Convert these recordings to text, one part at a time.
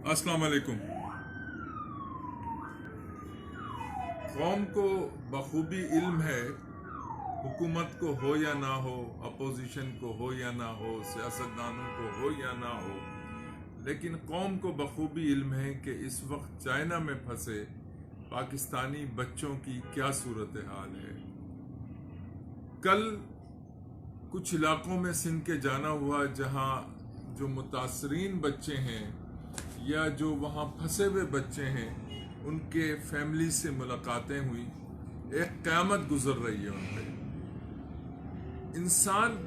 अस्सलाम वालेकुम। कौम को बखूबी इल्म है, हुकूमत को हो या ना हो, अपोजिशन को हो या ना हो, सियासतदानों को हो या ना हो, लेकिन कौम को बखूबी इल्म है कि इस वक्त चाइना में फंसे पाकिस्तानी बच्चों की क्या सूरत हाल है। कल कुछ इलाकों में सिंध के जाना हुआ, जहां जो मुतासरीन बच्चे हैं या जो वहाँ फंसे हुए बच्चे हैं उनके फैमिली से मुलाकातें हुई। एक क़यामत गुजर रही है उन पे। इंसान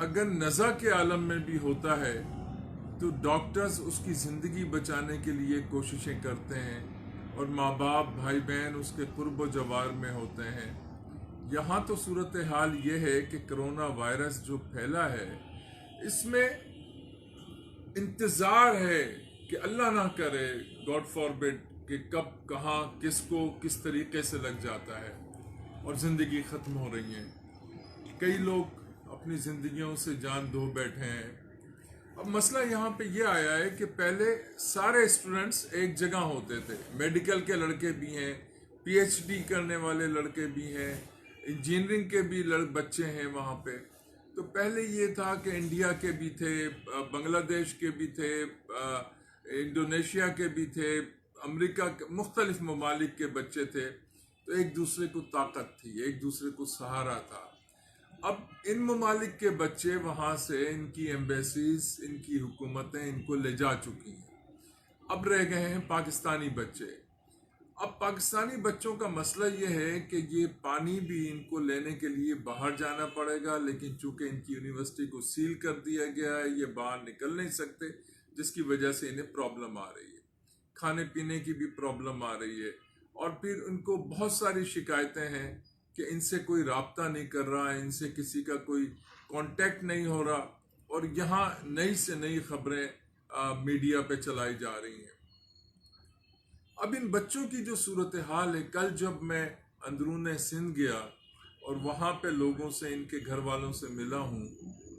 अगर नज़ा के आलम में भी होता है तो डॉक्टर्स उसकी ज़िंदगी बचाने के लिए कोशिशें करते हैं और माँ बाप भाई बहन उसके कुर्ब व जवार में होते हैं। यहाँ तो सूरत हाल ये है कि कोरोना वायरस जो फैला है, इसमें इंतज़ार है कि अल्लाह ना करे, गॉड फॉरबिड, कि कब कहाँ किसको किस तरीके से लग जाता है और ज़िंदगी ख़त्म हो रही है। कई लोग अपनी ज़िंदगियों से जान धो बैठे हैं। अब मसला यहाँ पे ये आया है कि पहले सारे स्टूडेंट्स एक जगह होते थे। मेडिकल के लड़के भी हैं, पीएचडी करने वाले लड़के भी हैं, इंजीनियरिंग के भी बच्चे हैं वहाँ पे। तो पहले ये था कि इंडिया के भी थे, बांग्लादेश के भी थे, इंडोनेशिया के भी थे, अमेरिका के मुख्तलिफ ममालिक के बच्चे थे। तो एक दूसरे को ताकत थी, एक दूसरे को सहारा था। अब इन ममालिक के बच्चे वहाँ से, इनकी एम्बेसीज, इनकी हुकूमतें इनको ले जा चुकी हैं। अब रह गए हैं पाकिस्तानी बच्चे। अब पाकिस्तानी बच्चों का मसला ये है कि ये पानी भी इनको लेने के लिए बाहर जाना पड़ेगा, लेकिन चूंकि इनकी यूनिवर्सिटी को सील कर दिया गया है, ये बाहर निकल नहीं सकते, जिसकी वजह से इन्हें प्रॉब्लम आ रही है। खाने पीने की भी प्रॉब्लम आ रही है और फिर उनको बहुत सारी शिकायतें हैं कि इनसे कोई राब्ता नहीं कर रहा है, इनसे किसी का कोई कांटेक्ट नहीं हो रहा, और यहाँ नई से नई खबरें मीडिया पे चलाई जा रही हैं। अब इन बच्चों की जो सूरत हाल है, कल जब मैं अंदरून सिंध गया और वहाँ पे लोगों से, इनके घर वालों से मिला हूँ,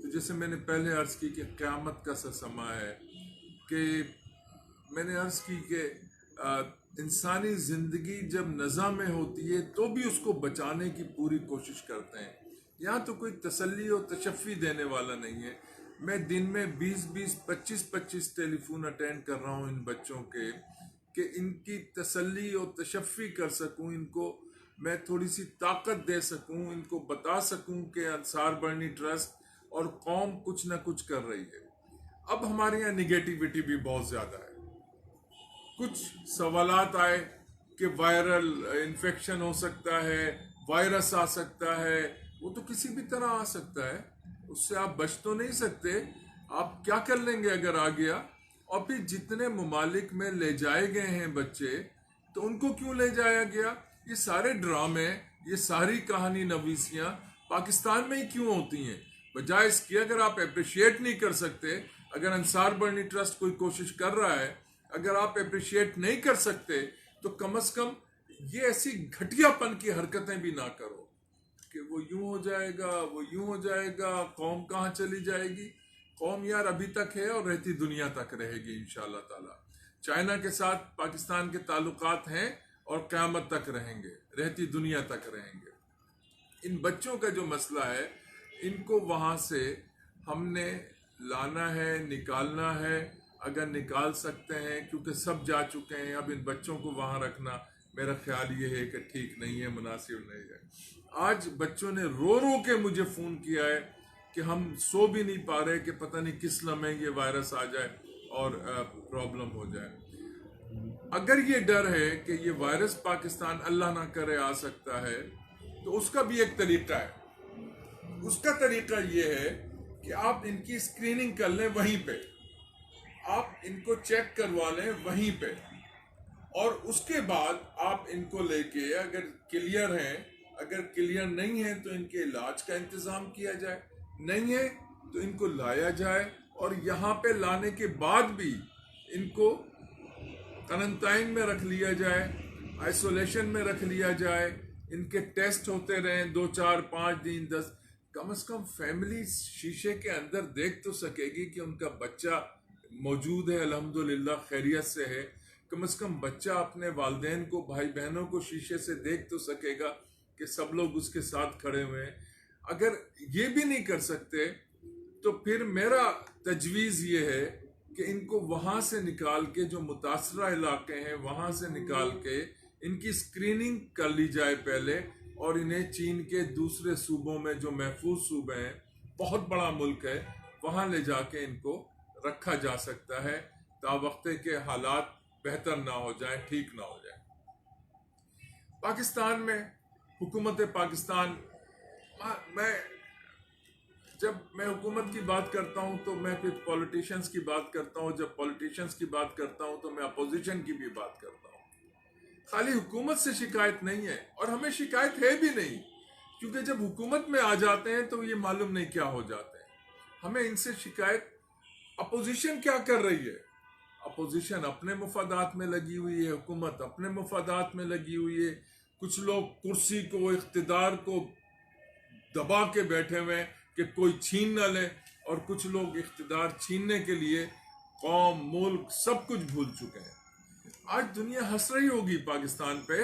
तो जैसे मैंने पहले अर्ज़ की कि क़यामत का सा समय है, कि मैंने अर्ज़ की कि इंसानी ज़िंदगी जब नज़ा में होती है तो भी उसको बचाने की पूरी कोशिश करते हैं। यहाँ तो कोई तसल्ली और तशफ़ी देने वाला नहीं है। मैं दिन में 20-20, 25-25 टेलीफोन अटेंड कर रहा हूँ इन बच्चों के, कि इनकी तसल्ली और तशफ़ी कर सकूँ, इनको मैं थोड़ी सी ताकत दे सकूँ, इनको बता सकूँ कि अंसार बर्नी ट्रस्ट और कौम कुछ ना कुछ कर रही है। अब हमारे यहाँ निगेटिविटी भी बहुत ज़्यादा है। कुछ सवालात आए कि वायरल इन्फेक्शन हो सकता है, वायरस आ सकता है, वो तो किसी भी तरह आ सकता है, उससे आप बच तो नहीं सकते। आप क्या कर लेंगे अगर आ गया? और फिर जितने ममालिक में ले जाए गए हैं बच्चे, तो उनको क्यों ले जाया गया? ये सारे ड्रामे, ये सारी कहानी नवीसियाँ पाकिस्तान में ही क्यों होती हैं? बजाय इसके, अगर आप अप्रिशिएट नहीं कर सकते, अगर अंसार बर्नी ट्रस्ट कोई कोशिश कर रहा है, अगर आप अप्रिशिएट नहीं कर सकते, तो कम से कम ये ऐसी घटियापन की हरकतें भी ना करो कि वो यूं हो जाएगा, वो यूं हो जाएगा, कौम कहाँ चली जाएगी। कौम यार अभी तक है और रहती दुनिया तक रहेगी इंशाल्लाह ताला। चाइना के साथ पाकिस्तान के ताल्लुकात हैं और क़यामत तक रहेंगे, रहती दुनिया तक रहेंगे। इन बच्चों का जो मसला है, इनको वहाँ से हमने लाना है, निकालना है, अगर निकाल सकते हैं, क्योंकि सब जा चुके हैं। अब इन बच्चों को वहाँ रखना मेरा ख्याल ये है कि ठीक नहीं है, मुनासिब नहीं है। आज बच्चों ने रो रो के मुझे फ़ोन किया है कि हम सो भी नहीं पा रहे कि पता नहीं किस लम्हे ये वायरस आ जाए और प्रॉब्लम हो जाए। अगर ये डर है कि ये वायरस पाकिस्तान अल्लाह ना करे आ सकता है, तो उसका भी एक तरीका है। उसका तरीका ये है कि आप इनकी स्क्रीनिंग कर लें वहीं पे, आप इनको चेक करवा लें वहीं पे, और उसके बाद आप इनको लेके, अगर क्लियर हैं, अगर क्लियर नहीं है तो इनके इलाज का इंतज़ाम किया जाए, नहीं है तो इनको लाया जाए, और यहाँ पे लाने के बाद भी इनको क्वारंटाइन में रख लिया जाए, आइसोलेशन में रख लिया जाए, इनके टेस्ट होते रहें 2, 4, 5 दिन, 10, कम से कम फैमिली शीशे के अंदर देख तो सकेगी कि उनका बच्चा मौजूद है, अल्हम्दुलिल्लाह खैरियत से है। कम से कम बच्चा अपने वालिदैन को, भाई बहनों को शीशे से देख तो सकेगा कि सब लोग उसके साथ खड़े हुए हैं। अगर ये भी नहीं कर सकते तो फिर मेरा तजवीज़ ये है कि इनको वहाँ से निकाल के, जो मुतासरा इलाके हैं वहाँ से निकाल के इनकी स्क्रीनिंग कर ली जाए पहले, और इन्हें चीन के दूसरे सूबों में, जो महफूज सूबे हैं, बहुत बड़ा मुल्क है, वहाँ ले जाके इनको रखा जा सकता है तावक्ते के हालात बेहतर ना हो जाए, ठीक ना हो जाए। पाकिस्तान में हुकूमत पाकिस्तान, जब मैं हुकूमत की बात करता हूं तो मैं फिर पॉलिटिशियंस की बात करता हूं, जब पॉलिटिशियंस की बात करता हूं तो मैं अपोजिशन की भी बात करता हूं। खाली हुकूमत से शिकायत नहीं है, और हमें शिकायत है भी नहीं, क्योंकि जब हुकूमत में आ जाते हैं तो ये मालूम नहीं क्या हो जाते हैं। हमें इनसे शिकायत, अपोजिशन क्या कर रही है? अपोजिशन अपने मुफादात में लगी हुई है, हुकूमत अपने मुफादात में लगी हुई है। कुछ लोग कुर्सी को, इख्तिदार को दबा के बैठे हुए हैं कि कोई छीन ना ले, और कुछ लोग इख्तिदार छीनने के लिए कौम, मुल्क, सब कुछ भूल चुके हैं। आज दुनिया हंस रही होगी पाकिस्तान पे,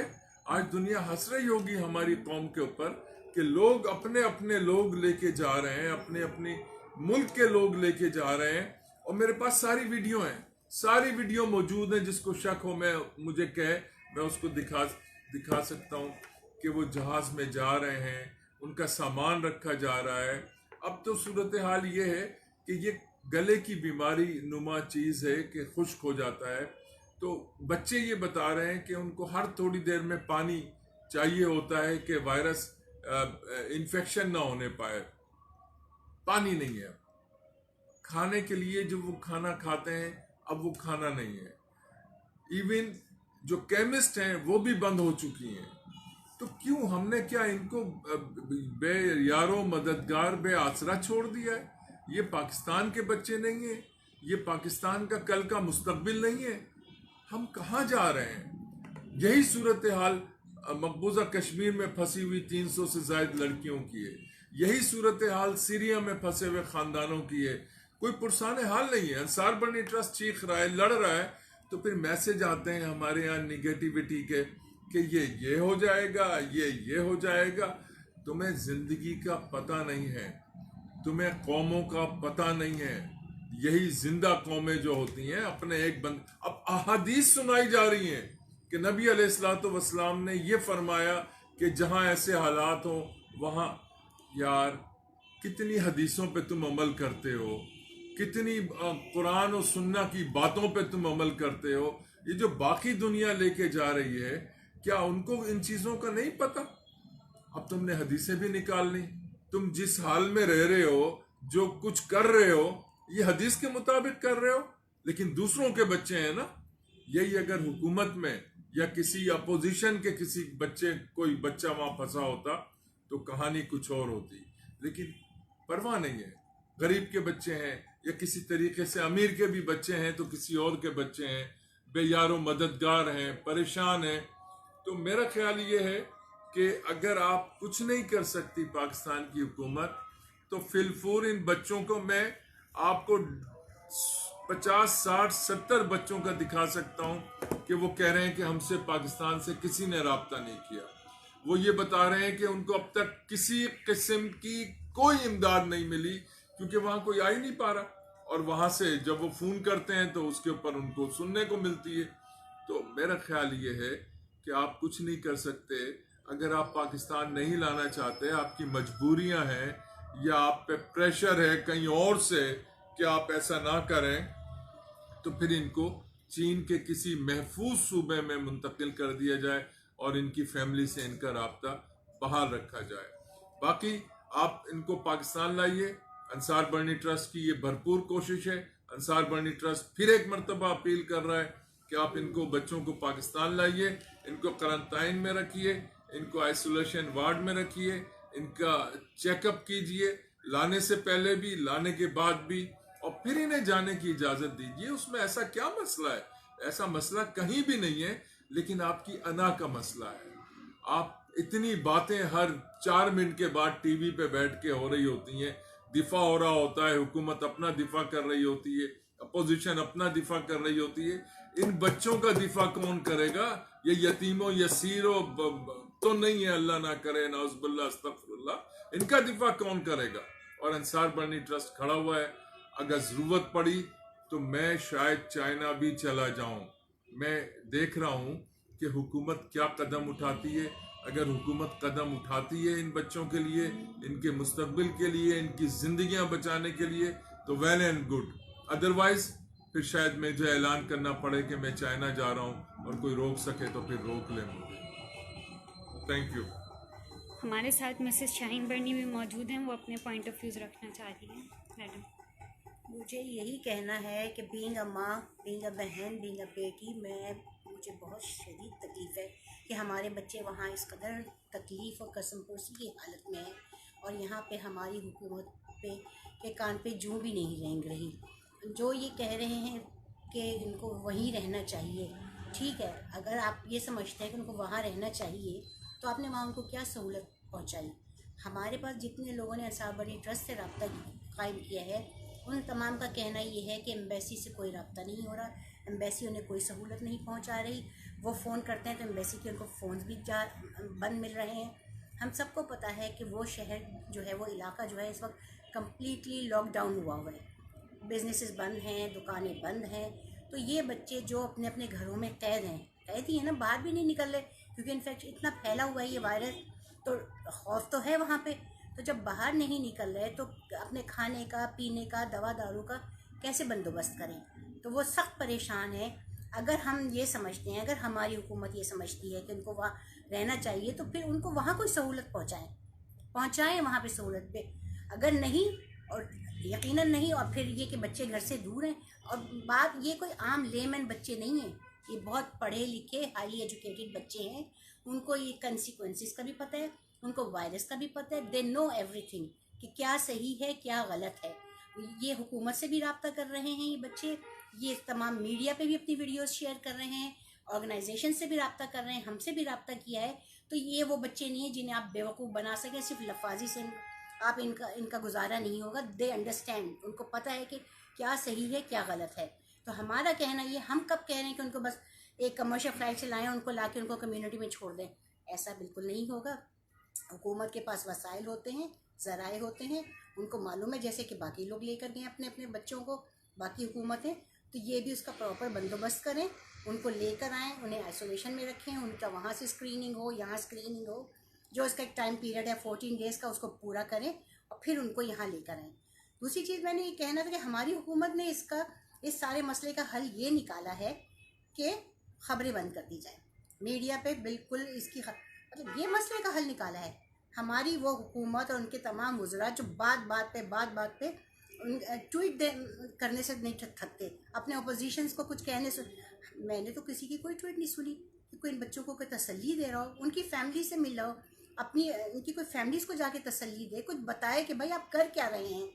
आज दुनिया हंस रही होगी हमारी कौम के ऊपर कि लोग अपने अपने लोग लेके जा रहे हैं, अपने अपने मुल्क के लोग लेके जा रहे हैं। और मेरे पास सारी वीडियो हैं, सारी वीडियो मौजूद हैं। जिसको शक हो मुझे कहे, मैं उसको दिखा सकता हूँ कि वो जहाज में जा रहे हैं, उनका सामान रखा जा रहा है। अब तो सूरत हाल ये है कि ये गले की बीमारी नुमा चीज़ है कि खुश्क हो जाता है। तो बच्चे ये बता रहे हैं कि उनको हर थोड़ी देर में पानी चाहिए होता है कि वायरस इन्फेक्शन ना होने पाए। पानी नहीं है, खाने के लिए जो वो खाना खाते हैं अब वो खाना नहीं है। इवन जो केमिस्ट हैं वो भी बंद हो चुकी हैं। तो क्यों, हमने क्या इनको बे यारो मददगार, बे आसरा छोड़ दिया है? ये पाकिस्तान के बच्चे नहीं हैं, ये पाकिस्तान का कल का मुस्तकबिल नहीं है। हम कहाँ जा रहे हैं? यही सूरत हाल मकबूजा कश्मीर में फंसी हुई 300 से ज्यादा लड़कियों की है। यही सूरत हाल सीरिया में फंसे हुए खानदानों की है। कोई पुरसाने हाल नहीं है। अंसार बनी ट्रस्ट चीख रहा है, लड़ रहा है, तो फिर मैसेज आते हैं हमारे यहाँ निगेटिविटी के कि ये हो जाएगा, ये हो जाएगा। तुम्हें जिंदगी का पता नहीं है, तुम्हें कौमों का पता नहीं है। यही जिंदा कौमें जो होती हैं अपने एक बंद, अब अहादीस सुनाई जा रही हैं कि नबी अलैहिस्सलाम ने ये फरमाया कि जहां ऐसे हालात हो वहां, यार कितनी हदीसों पे तुम अमल करते हो, कितनी कुरान और सुन्ना की बातों पे तुम अमल करते हो। ये जो बाकी दुनिया लेके जा रही है, क्या उनको इन चीजों का नहीं पता? अब तुमने हदीसें भी निकाल ली। तुम जिस हाल में रह रहे हो, जो कुछ कर रहे हो, ये हदीस के मुताबिक कर रहे हो, लेकिन दूसरों के बच्चे हैं ना। यही अगर हुकूमत में या किसी अपोजिशन के किसी बच्चे, कोई बच्चा वहां फंसा होता तो कहानी कुछ और होती। लेकिन परवाह नहीं है, गरीब के बच्चे हैं या किसी तरीके से अमीर के भी बच्चे हैं तो किसी और के बच्चे हैं, बेयारो मददगार हैं, परेशान हैं। तो मेरा ख्याल ये है कि अगर आप कुछ नहीं कर सकती पाकिस्तान की हुकूमत, तो फिलफूर इन बच्चों को मैं आपको 50, 60, 70 बच्चों का दिखा सकता हूं कि वो कह रहे हैं कि हमसे पाकिस्तान से किसी ने राब्ता नहीं किया। वो ये बता रहे हैं कि उनको अब तक किसी किस्म की कोई इमदाद नहीं मिली, क्योंकि वहां कोई आ ही नहीं पा रहा। और वहां से जब वो फोन करते हैं तो उसके ऊपर उनको सुनने को मिलती है। तो मेरा ख्याल ये है कि आप कुछ नहीं कर सकते। अगर आप पाकिस्तान नहीं लाना चाहते, आपकी मजबूरियां हैं या आप पे प्रेशर है कहीं और से कि आप ऐसा ना करें, तो फिर इनको चीन के किसी महफूज सूबे में मुंतकिल कर दिया जाए और इनकी फैमिली से इनका राब्ता बहाल रखा जाए। बाकी आप इनको पाकिस्तान लाइए। अंसार बर्नी ट्रस्ट की ये भरपूर कोशिश है। अंसार बर्नी ट्रस्ट फिर एक मरतबा अपील कर रहा है कि आप इनको, बच्चों को पाकिस्तान लाइए, इनको क्वारंटाइन में रखिए, इनको आइसोलेशन वार्ड में रखिए, इनका चेकअप कीजिए, लाने से पहले भी, लाने के बाद भी, और फिर इन्हें जाने की इजाजत दीजिए। उसमें ऐसा क्या मसला है? ऐसा मसला कहीं भी नहीं है, लेकिन आपकी अना का मसला है। आप इतनी बातें हर 4 मिनट के बाद टीवी पे बैठ के हो रही होती हैं, दिफा हो रहा होता है, हुकूमत अपना दिफा कर रही होती है, अपोजिशन अपना दिफा कर रही होती है, इन बच्चों का दिफा कौन करेगा? ये यतीमों यसीरों तो नहीं है, अल्लाह ना करे, नाउज़ुबिल्लाह अस्तगफिरुल्लाह, इनका दिफा कौन करेगा? और अंसार बर्नी ट्रस्ट खड़ा हुआ है। अगर जरूरत पड़ी तो मैं शायद चाइना भी चला जाऊं। मैं देख रहा हूं कि हुकूमत क्या कदम उठाती है। अगर हुकूमत कदम उठाती है इन बच्चों के लिए, इनके मुस्तकबिल के लिए, इनकी जिंदगियां बचाने के लिए, तो वेल एंड गुड। अदरवाइज फिर शायद मुझे ऐलान करना पड़े कि मैं चाइना जा रहा हूं, और कोई रोक सके तो फिर रोक ले मुझे। Thank you. हमारे साथ मिसेस शाहीन बर्नी भी मौजूद हैं, वो अपने पॉइंट ऑफ व्यूज़ रखना चाह रही हैं। मैडम, मुझे यही कहना है कि बीइंग अ माँ, बीइंग अ बहन, बीइंग अ बेटी, मुझे बहुत शदीद तकलीफ़ है कि हमारे बच्चे वहाँ इस कदर तकलीफ़ और कसमपोशी की हालत में हैं, और यहाँ पे हमारी हुकूमत पे के कान पे जूं भी नहीं रेंग रही। जो ये कह रहे हैं कि इनको वहीं रहना चाहिए, ठीक है, अगर आप ये समझते हैं कि उनको वहाँ रहना चाहिए तो आपने वहाँ उनको क्या सहूलत पहुँचाई? हमारे पास जितने लोगों ने अंसार बर्नी ट्रस्ट से रब्ता कायम किया है, उन तमाम का कहना ये है कि एम्बेसी से कोई रब्ता नहीं हो रहा, एम्बेसी उन्हें कोई सहूलत नहीं पहुंचा रही। वो फ़ोन करते हैं तो एम्बेसी के उनको फ़ोन भी बंद मिल रहे हैं। हम सबको पता है कि वो शहर जो है, वो इलाका जो है, इस वक्त कम्प्लीटली लॉकडाउन हुआ हुआ है। बिजनेसेस बंद हैं, दुकानें बंद हैं। तो ये बच्चे जो अपने अपने घरों में कैद हैं, कैद ही है ना, बाहर भी नहीं निकल रहे, क्योंकि इन्फेक्शन इतना फैला हुआ है ये वायरस। तो खौफ तो है वहाँ पे। तो जब बाहर नहीं निकल रहे तो अपने खाने का, पीने का, दवा दारू का कैसे बंदोबस्त करें? तो वो सख्त परेशान है। अगर हम ये समझते हैं, अगर हमारी हुकूमत ये समझती है कि उनको वहाँ रहना चाहिए, तो फिर उनको वहाँ कोई सहूलत पहुँचाएँ वहाँ पे सहूलत पे। अगर नहीं, और यकीनन नहीं, और फिर ये कि बच्चे घर से दूर हैं, और बात ये कोई आम लेमैन बच्चे नहीं हैं, ये बहुत पढ़े लिखे हाईली एजुकेटेड बच्चे हैं। उनको ये कंसिक्वेंसेस का भी पता है, उनको वायरस का भी पता है। दे नो एवरीथिंग कि क्या सही है क्या गलत है। ये हुकूमत से भी रब्ता कर रहे हैं ये बच्चे, ये तमाम मीडिया पे भी अपनी वीडियोस शेयर कर रहे हैं, ऑर्गेनाइजेशन से भी रब्ता कर रहे हैं, हमसे भी रब्ता किया है। तो ये वो बच्चे नहीं हैं जिन्हें आप बेवकूफ़ बना सकें सिर्फ लफाजी से। आप इनका गुजारा नहीं होगा। दे अंडरस्टैंड, उनको पता है कि क्या सही है क्या गलत है। तो हमारा कहना ये, हम कब कह रहे हैं कि उनको बस एक कमर्शियल फ्लाइट से लाएँ, उनको ला के उनको कम्यूनिटी में छोड़ दें? ऐसा बिल्कुल नहीं होगा। हुकूमत के पास वसाइल होते हैं, ज़राए होते हैं, उनको मालूम है, जैसे कि बाकी लोग लेकर गए अपने अपने बच्चों को, बाकी हुकूमतें, तो ये भी उसका प्रॉपर बंदोबस्त करें, उनको लेकर आएँ, उन्हें आइसोलेशन में रखें, उनका वहाँ से स्क्रीनिंग हो, यहाँ स्क्रीनिंग हो, जो उसका एक टाइम पीरियड है 14 डेज़ का, उसको पूरा करें और फिर उनको यहाँ लेकर आएँ। दूसरी चीज़ मैंने ये कहना था कि हमारी हुकूमत ने इस सारे मसले का हल ये निकाला है कि ख़बरें बंद कर दी जाए मीडिया पे, बिल्कुल इसकी मतलब ये मसले का हल निकाला है। हमारी वो हुकूमत और उनके तमाम वज़रा जो बात बात पे ट्वीट करने से नहीं थकते, अपने अपोजिशंस को कुछ कहने से। मैंने तो किसी की कोई ट्वीट नहीं सुनी कि कोई इन बच्चों को कोई तसल्ली दे रहा हो, उनकी फैमिली से मिल रहा हो, अपनी उनकी कोई फैमिलीज़ को जाके तसल्ली दे, कुछ बताए कि भाई आप कर क्या रहे हैं,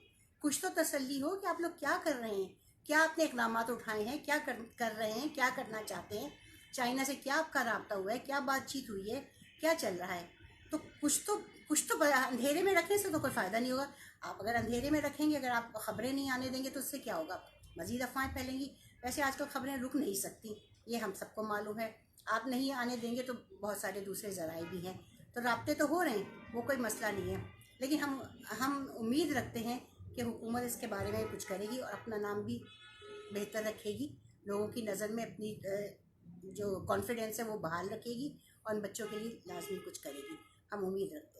कुछ तो तसल्ली हो कि आप लोग क्या कर रहे हैं, क्या आपने इकदाम उठाए हैं, क्या कर रहे हैं, क्या करना चाहते हैं, चाइना से क्या आपका रब्ता हुआ है, क्या बातचीत हुई है, क्या चल रहा है। तो कुछ तो अंधेरे में रखने से तो कोई फ़ायदा नहीं होगा। आप अगर अंधेरे में रखेंगे, अगर आप ख़बरें नहीं आने देंगे, तो उससे क्या होगा? मज़ीद अफवाहें फैलेंगी। वैसे आजकल ख़बरें रुक नहीं सकती, ये हम सबको मालूम है। आप नहीं आने देंगे तो बहुत सारे दूसरे ज़राए भी हैं, तो राब्ते तो हो रहे हैं, वो कोई मसला नहीं है। लेकिन हम उम्मीद रखते हैं कि हुकूमत इसके बारे में कुछ करेगी और अपना नाम भी बेहतर रखेगी, लोगों की नज़र में अपनी जो कॉन्फिडेंस है वो बहाल रखेगी, और इन बच्चों के लिए लाजमी कुछ करेगी, हम उम्मीद रखते हैं।